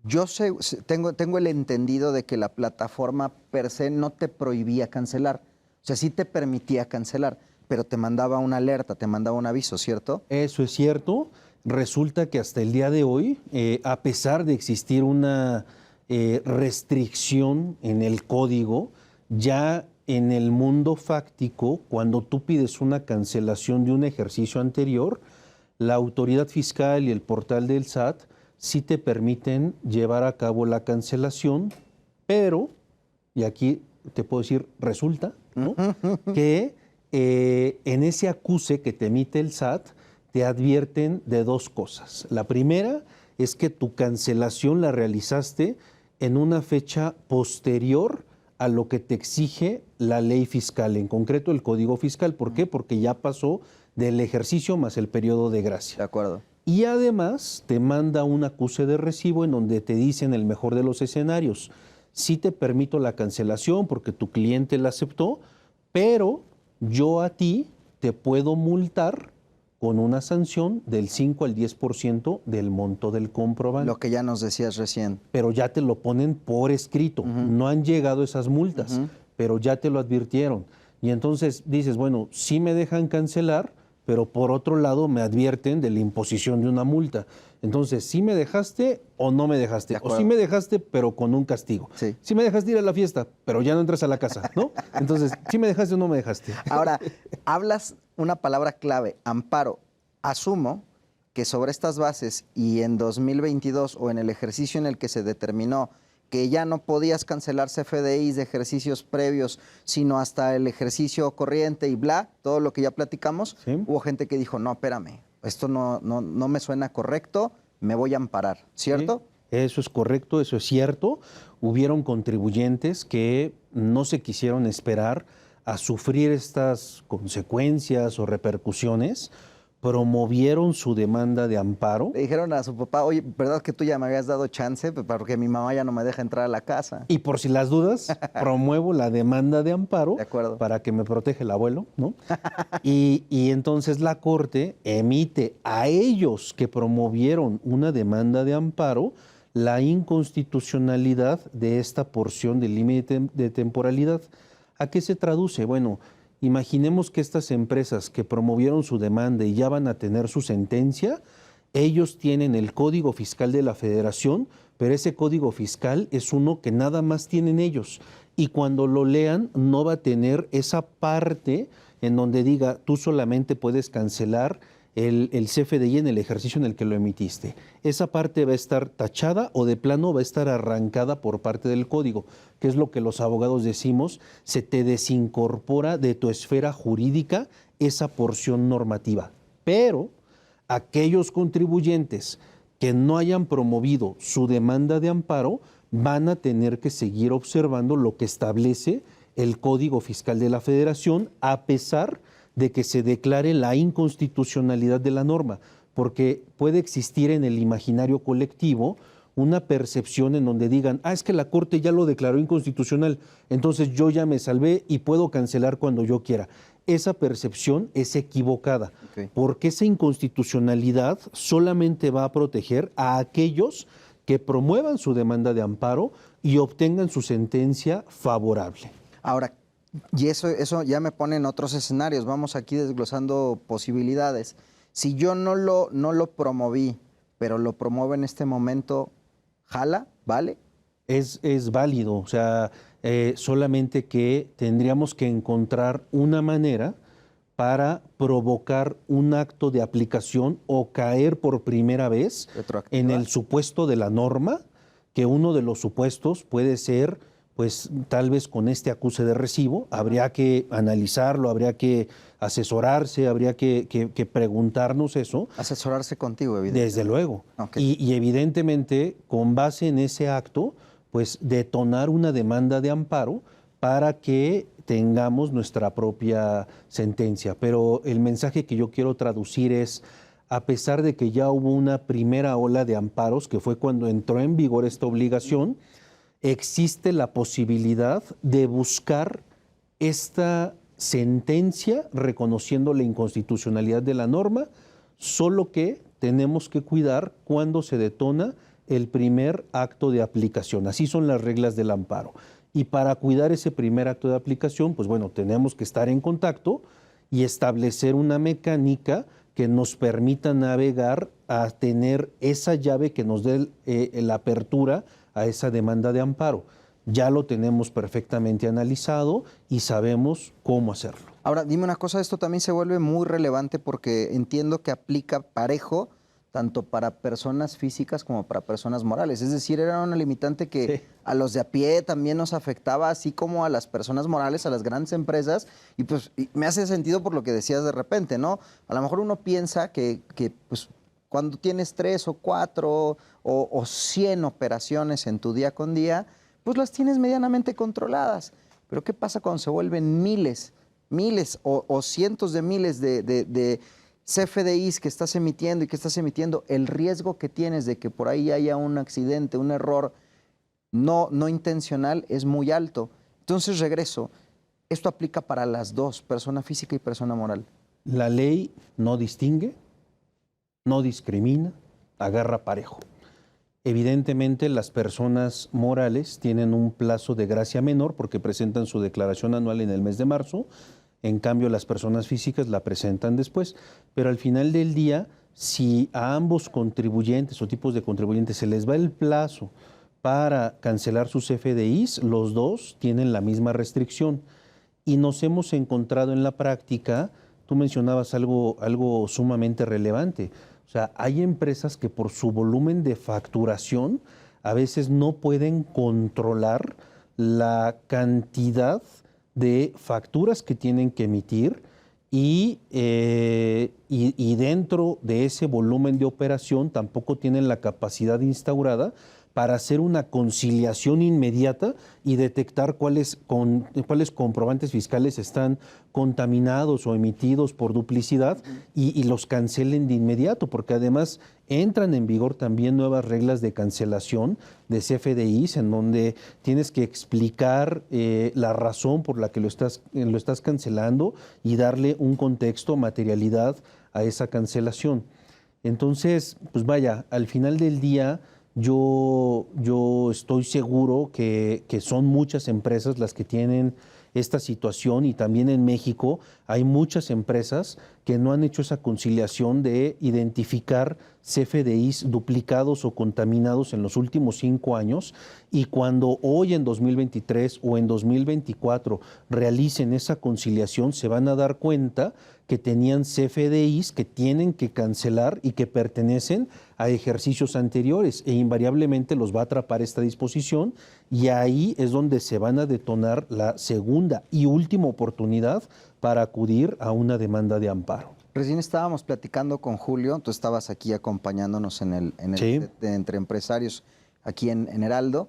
Yo tengo el entendido de que la plataforma per se no te prohibía cancelar. O sea, sí te permitía cancelar, pero te mandaba una alerta, te mandaba un aviso, ¿cierto? Eso es cierto. Resulta que hasta el día de hoy, a pesar de existir una restricción en el código, ya en el mundo fáctico, cuando tú pides una cancelación de un ejercicio anterior, la autoridad fiscal y el portal del SAT sí te permiten llevar a cabo la cancelación, pero, y aquí te puedo decir, resulta, ¿no? que en ese acuse que te emite el SAT, te advierten de dos cosas. La primera es que tu cancelación la realizaste en una fecha posterior a lo que te exige la ley fiscal, en concreto el Código Fiscal. ¿Por qué? Porque ya pasó del ejercicio más el periodo de De gracia. acuerdo. Y además te manda un acuse de recibo en donde te dicen el mejor de los escenarios, sí te permito la cancelación porque tu cliente la aceptó, pero yo a ti te puedo multar con una sanción del 5 al 10% del monto del comprobante. Lo que ya nos decías recién. Pero ya te lo ponen por escrito. No han llegado esas multas, pero ya te lo advirtieron. Y entonces dices, bueno, sí me dejan cancelar, pero por otro lado me advierten de la imposición de una multa. Entonces, ¿sí me dejaste o no me dejaste? De O acuerdo. sí me dejaste, pero con un castigo. Sí. Sí me dejaste ir a la fiesta, pero ya no entras a la casa, ¿no? Entonces, ¿sí me dejaste o no me dejaste? Ahora, hablas una palabra clave, amparo. Asumo que sobre estas bases y en 2022 o en el ejercicio en el que se determinó que ya no podías cancelar CFDIs de ejercicios previos, sino hasta el ejercicio corriente y bla, todo lo que ya platicamos, Sí. hubo gente que dijo, no, espérame, esto no me suena correcto, me voy a amparar, ¿cierto? Sí, eso es correcto, eso es cierto. Hubieron contribuyentes que no se quisieron esperar a sufrir estas consecuencias o repercusiones, promovieron su demanda de amparo. Le dijeron a su papá, oye, ¿verdad que tú ya me habías dado chance? Porque mi mamá ya no me deja entrar a la casa. Y por si las dudas, promuevo la demanda de amparo De acuerdo. para que me proteja el abuelo, ¿no? Y entonces la Corte emite a ellos que promovieron una demanda de amparo la inconstitucionalidad de esta porción del límite de temporalidad. ¿A qué se traduce? Bueno, imaginemos que estas empresas que promovieron su demanda y ya van a tener su sentencia, ellos tienen el Código Fiscal de la Federación, pero ese Código Fiscal es uno que nada más tienen ellos. Y cuando lo lean no va a tener esa parte en donde diga tú solamente puedes cancelar el CFDI en el ejercicio en el que lo emitiste. Esa parte va a estar tachada o de plano va a estar arrancada por parte del código, que es lo que los abogados decimos, se te desincorpora de tu esfera jurídica esa porción normativa. Pero aquellos contribuyentes que no hayan promovido su demanda de amparo van a tener que seguir observando lo que establece el Código Fiscal de la Federación, a pesar de que se declare la inconstitucionalidad de la norma, porque puede existir en el imaginario colectivo una percepción en donde digan, es que la Corte ya lo declaró inconstitucional, entonces yo ya me salvé y puedo cancelar cuando yo quiera. Esa percepción es equivocada, porque esa inconstitucionalidad solamente va a proteger a aquellos que promuevan su demanda de amparo y obtengan su sentencia favorable. Ahora, y eso ya me pone en otros escenarios. Vamos aquí desglosando posibilidades. Si yo no lo promoví, pero lo promuevo en este momento, ¿jala? ¿Vale? Es válido, o sea, solamente que tendríamos que encontrar una manera para provocar un acto de aplicación o caer por primera vez en el supuesto de la norma, que uno de los supuestos puede ser, pues tal vez con este acuse de recibo, habría que analizarlo, habría que asesorarse, habría que preguntarnos eso. Asesorarse contigo, evidentemente. Desde luego. Y evidentemente, con base en ese acto, pues detonar una demanda de amparo para que tengamos nuestra propia sentencia. Pero el mensaje que yo quiero traducir es, a pesar de que ya hubo una primera ola de amparos, que fue cuando entró en vigor esta obligación, existe la posibilidad de buscar esta sentencia reconociendo la inconstitucionalidad de la norma, solo que tenemos que cuidar cuando se detona el primer acto de aplicación. Así son las reglas del amparo. Y para cuidar ese primer acto de aplicación, pues bueno, tenemos que estar en contacto y establecer una mecánica que nos permita navegar a tener esa llave que nos dé la apertura a esa demanda de amparo. Ya lo tenemos perfectamente analizado y sabemos cómo hacerlo. Ahora, dime una cosa, esto también se vuelve muy relevante porque entiendo que aplica parejo tanto para personas físicas como para personas morales. Es decir, era una limitante que a los de a pie también nos afectaba, así como a las personas morales, a las grandes empresas. Y pues me hace sentido por lo que decías de repente, ¿no? A lo mejor uno piensa que pues, cuando tienes 3 o 4 o 100 operaciones en tu día con día, pues las tienes medianamente controladas. Pero ¿qué pasa cuando se vuelven miles o cientos de miles de CFDIs que estás emitiendo y que estás emitiendo? El riesgo que tienes de que por ahí haya un accidente, un error no intencional es muy alto. Entonces regreso, esto aplica para las dos, persona física y persona moral. La ley no distingue, no discrimina, agarra parejo. Evidentemente las personas morales tienen un plazo de gracia menor porque presentan su declaración anual en el mes de marzo. En cambio, las personas físicas la presentan después. Pero al final del día, si a ambos contribuyentes o tipos de contribuyentes se les va el plazo para cancelar sus FDIs, los dos tienen la misma restricción. Y nos hemos encontrado en la práctica, tú mencionabas algo sumamente relevante. O sea, hay empresas que por su volumen de facturación a veces no pueden controlar la cantidad de facturas que tienen que emitir y dentro de ese volumen de operación tampoco tienen la capacidad instaurada para hacer una conciliación inmediata y detectar cuáles comprobantes fiscales están contaminados o emitidos por duplicidad y los cancelen de inmediato, porque además entran en vigor también nuevas reglas de cancelación de CFDIs en donde tienes que explicar la razón por la que lo estás cancelando y darle un contexto, materialidad a esa cancelación. Entonces, pues vaya, al final del día yo estoy seguro que son muchas empresas las que tienen esta situación y también en México hay muchas empresas que no han hecho esa conciliación de identificar CFDIs duplicados o contaminados en los últimos 5 años Y cuando hoy en 2023 o en 2024 realicen esa conciliación, se van a dar cuenta que tenían CFDIs que tienen que cancelar y que pertenecen a ejercicios anteriores, e invariablemente los va a atrapar esta disposición, y ahí es donde se van a detonar la segunda y última oportunidad para acudir a una demanda de amparo. Recién estábamos platicando con Julio, tú estabas aquí acompañándonos en el Sí. set de Entre Empresarios aquí en Heraldo.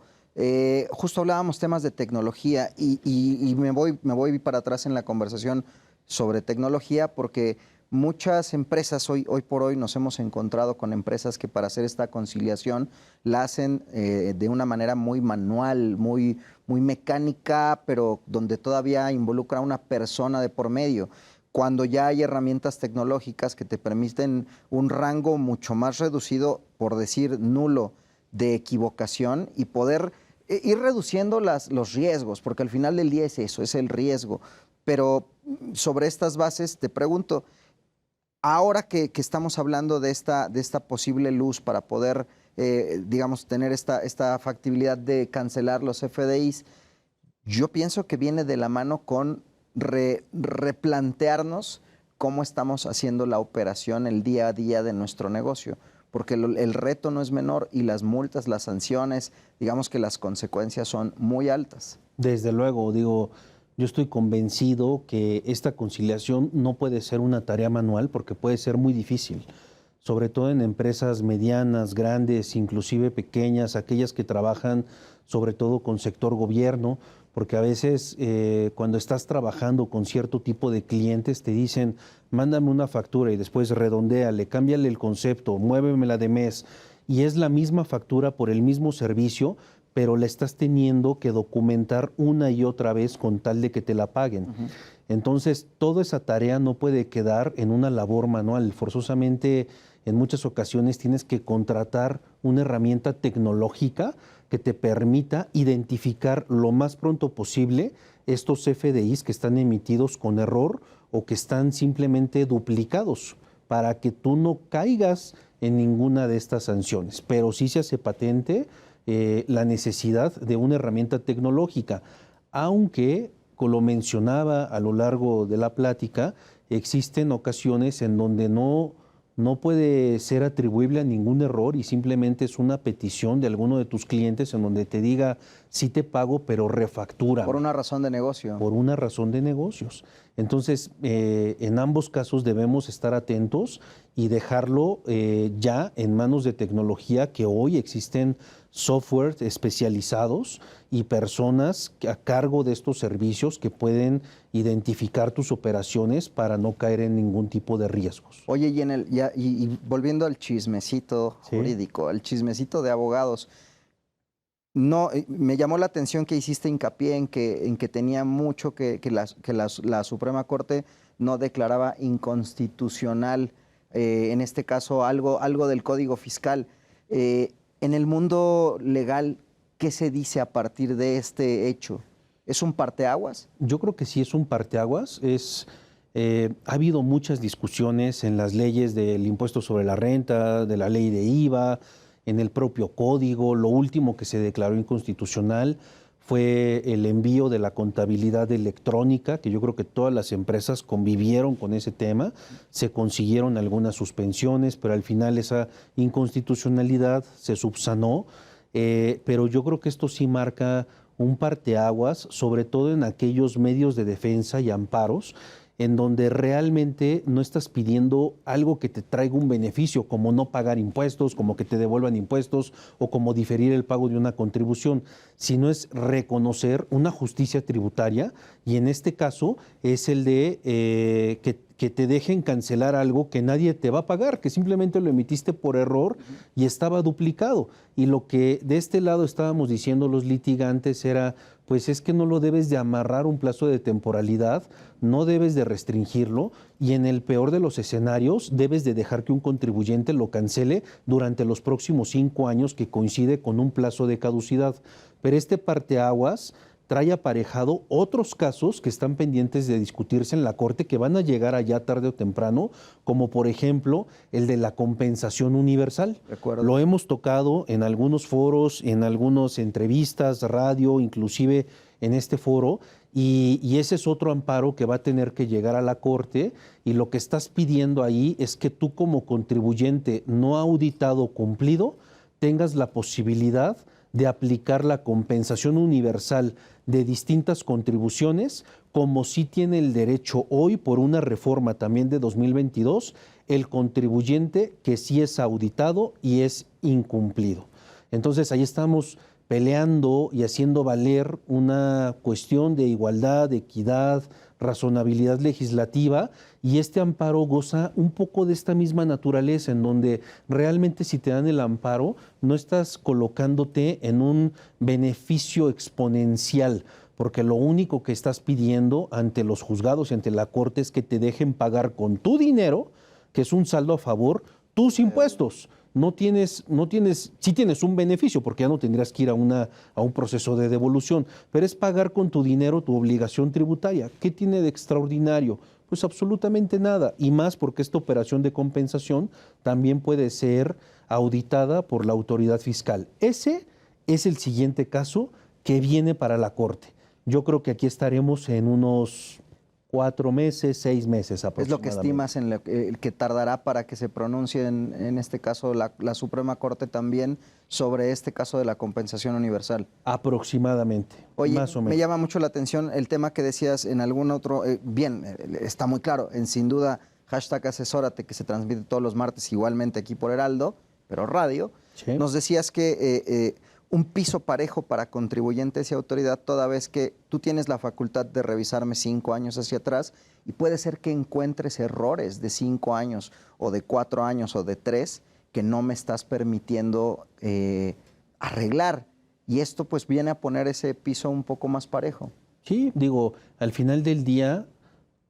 Justo hablábamos temas de tecnología y me voy para atrás en la conversación sobre tecnología, porque muchas empresas hoy por hoy nos hemos encontrado con empresas que para hacer esta conciliación la hacen de una manera muy manual, muy mecánica, pero donde todavía involucra a una persona de por medio. Cuando ya hay herramientas tecnológicas que te permiten un rango mucho más reducido, por decir nulo, de equivocación, y poder ir reduciendo los riesgos, porque al final del día es eso, es el riesgo. Pero sobre estas bases te pregunto, ahora que estamos hablando de esta posible luz para poder, digamos, tener esta factibilidad de cancelar los FDIs, yo pienso que viene de la mano con replantearnos cómo estamos haciendo la operación, el día a día de nuestro negocio, porque el reto no es menor y las multas, las sanciones, digamos que las consecuencias son muy altas. Desde luego, digo, yo estoy convencido que esta conciliación no puede ser una tarea manual, porque puede ser muy difícil, sobre todo en empresas medianas, grandes, inclusive pequeñas, aquellas que trabajan sobre todo con sector gobierno, porque a veces cuando estás trabajando con cierto tipo de clientes te dicen, mándame una factura y después redondéale, cámbiale el concepto, muévemela de mes, y es la misma factura por el mismo servicio, pero la estás teniendo que documentar una y otra vez con tal de que te la paguen. Entonces, toda esa tarea no puede quedar en una labor manual. Forzosamente, en muchas ocasiones tienes que contratar una herramienta tecnológica que te permita identificar lo más pronto posible estos FDIs que están emitidos con error o que están simplemente duplicados, para que tú no caigas en ninguna de estas sanciones. Pero sí se hace patente la necesidad de una herramienta tecnológica, aunque, como lo mencionaba a lo largo de la plática, existen ocasiones en donde no puede ser atribuible a ningún error y simplemente es una petición de alguno de tus clientes en donde te diga, sí te pago, pero refactura. Por una razón de negocio. Por una razón de negocios. Entonces, en ambos casos debemos estar atentos y dejarlo ya en manos de tecnología, que hoy existen software especializados y personas a cargo de estos servicios que pueden identificar tus operaciones para no caer en ningún tipo de riesgos. Oye, y volviendo al chismecito jurídico, al chismecito de abogados, no, me llamó la atención que hiciste hincapié en que tenía mucho que la Suprema Corte no declaraba inconstitucional, en este caso, algo del Código Fiscal. En el mundo legal, ¿qué se dice a partir de este hecho? ¿Es un parteaguas? Yo creo que sí es un parteaguas. Ha habido muchas discusiones en las leyes del impuesto sobre la renta, de la ley de IVA, en el propio código. Lo último que se declaró inconstitucional fue el envío de la contabilidad electrónica, que yo creo que todas las empresas convivieron con ese tema. Se consiguieron algunas suspensiones, pero al final esa inconstitucionalidad se subsanó. Pero yo creo que esto sí marca un parteaguas, sobre todo en aquellos medios de defensa y amparos, en donde realmente no estás pidiendo algo que te traiga un beneficio, como no pagar impuestos, como que te devuelvan impuestos o como diferir el pago de una contribución, sino es reconocer una justicia tributaria, y en este caso es el de que te dejen cancelar algo que nadie te va a pagar, que simplemente lo emitiste por error y estaba duplicado. Y lo que de este lado estábamos diciendo los litigantes era, pues es que no lo debes de amarrar un plazo de temporalidad, no debes de restringirlo, y en el peor de los escenarios debes de dejar que un contribuyente lo cancele durante los próximos 5 años, que coincide con un plazo de caducidad. Pero este parteaguas trae aparejado otros casos que están pendientes de discutirse en la Corte, que van a llegar allá tarde o temprano, como por ejemplo el de la compensación universal. Lo hemos tocado en algunos foros, en algunas entrevistas, radio, inclusive en este foro, y ese es otro amparo que va a tener que llegar a la Corte, y lo que estás pidiendo ahí es que tú como contribuyente no auditado cumplido tengas la posibilidad de aplicar la compensación universal de distintas contribuciones, como sí tiene el derecho hoy por una reforma también de 2022, el contribuyente que sí es auditado y es incumplido. Entonces ahí estamos peleando y haciendo valer una cuestión de igualdad, de equidad, razonabilidad legislativa, y este amparo goza un poco de esta misma naturaleza, en donde realmente si te dan el amparo no estás colocándote en un beneficio exponencial, porque lo único que estás pidiendo ante los juzgados y ante la Corte es que te dejen pagar con tu dinero, que es un saldo a favor, tus impuestos. Sí tienes un beneficio, porque ya no tendrías que ir a un proceso de devolución, pero es pagar con tu dinero tu obligación tributaria. ¿Qué tiene de extraordinario? Pues absolutamente nada, y más porque esta operación de compensación también puede ser auditada por la autoridad fiscal. Ese es el siguiente caso que viene para la Corte. Yo creo que aquí estaremos en unos 4 meses, 6 meses aproximadamente. ¿Es lo que estimas en el que tardará para que se pronuncie en este caso la Suprema Corte también sobre este caso de la compensación universal? Aproximadamente, Oye, más o menos. Me llama mucho la atención el tema que decías en algún otro, está muy claro, sin duda, #asesórate, que se transmite todos los martes igualmente aquí por Heraldo, pero radio. Sí. Nos decías que un piso parejo para contribuyentes y autoridad, toda vez que tú tienes la facultad de revisarme 5 años hacia atrás, y puede ser que encuentres errores de 5 años o de 4 años o de 3 que no me estás permitiendo arreglar. Y esto pues viene a poner ese piso un poco más parejo. Sí, digo, al final del día,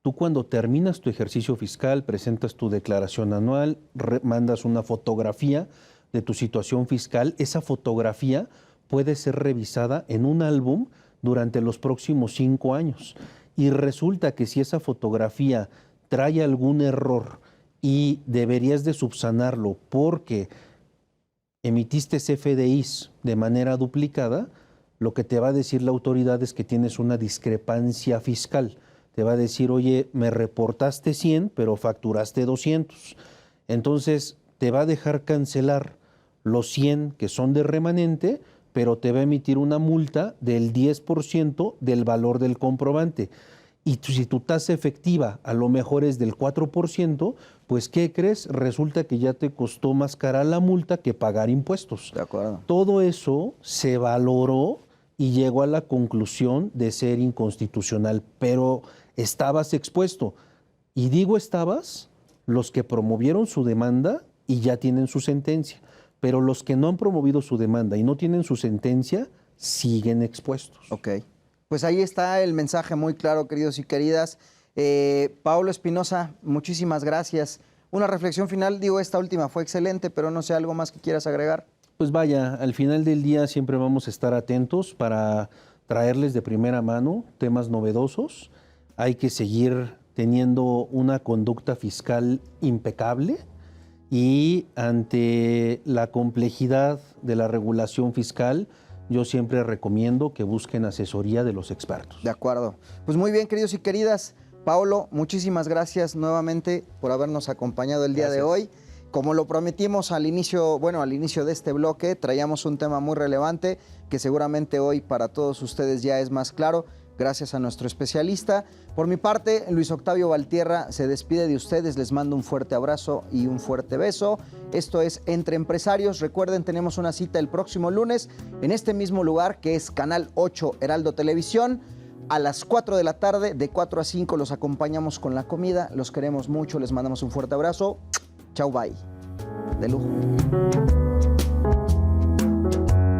tú cuando terminas tu ejercicio fiscal, presentas tu declaración anual, mandas una fotografía de tu situación fiscal, esa fotografía puede ser revisada en un álbum durante los próximos 5 años. Y resulta que si esa fotografía trae algún error y deberías de subsanarlo porque emitiste CFDIs de manera duplicada, lo que te va a decir la autoridad es que tienes una discrepancia fiscal. Te va a decir, oye, me reportaste 100, pero facturaste 200. Entonces, te va a dejar cancelar los 100 que son de remanente, pero te va a emitir una multa del 10% del valor del comprobante. Y si tu tasa efectiva a lo mejor es del 4%, pues ¿qué crees? Resulta que ya te costó más cara la multa que pagar impuestos. De acuerdo. Todo eso se valoró y llegó a la conclusión de ser inconstitucional, pero estabas expuesto. Y digo estabas, los que promovieron su demanda y ya tienen su sentencia. Pero los que no han promovido su demanda y no tienen su sentencia, siguen expuestos. Ok. Pues ahí está el mensaje muy claro, queridos y queridas. Paulo Espinosa, muchísimas gracias. Una reflexión final, digo, esta última fue excelente, pero no sé, ¿algo más que quieras agregar? Pues vaya, al final del día siempre vamos a estar atentos para traerles de primera mano temas novedosos. Hay que seguir teniendo una conducta fiscal impecable, y ante la complejidad de la regulación fiscal, yo siempre recomiendo que busquen asesoría de los expertos. De acuerdo. Pues muy bien, queridos y queridas. Paulo, muchísimas gracias nuevamente por habernos acompañado el día de hoy. Como lo prometimos al inicio de este bloque, traíamos un tema muy relevante que seguramente hoy para todos ustedes ya es más claro, gracias a nuestro especialista. Por mi parte, Luis Octavio Valtierra se despide de ustedes, les mando un fuerte abrazo y un fuerte beso. Esto es Entre Empresarios. Recuerden, tenemos una cita el próximo lunes en este mismo lugar, que es Canal 8 Heraldo Televisión. A las 4 de la tarde, de 4 a 5, los acompañamos con la comida. Los queremos mucho, les mandamos un fuerte abrazo. Chau, bye. De lujo.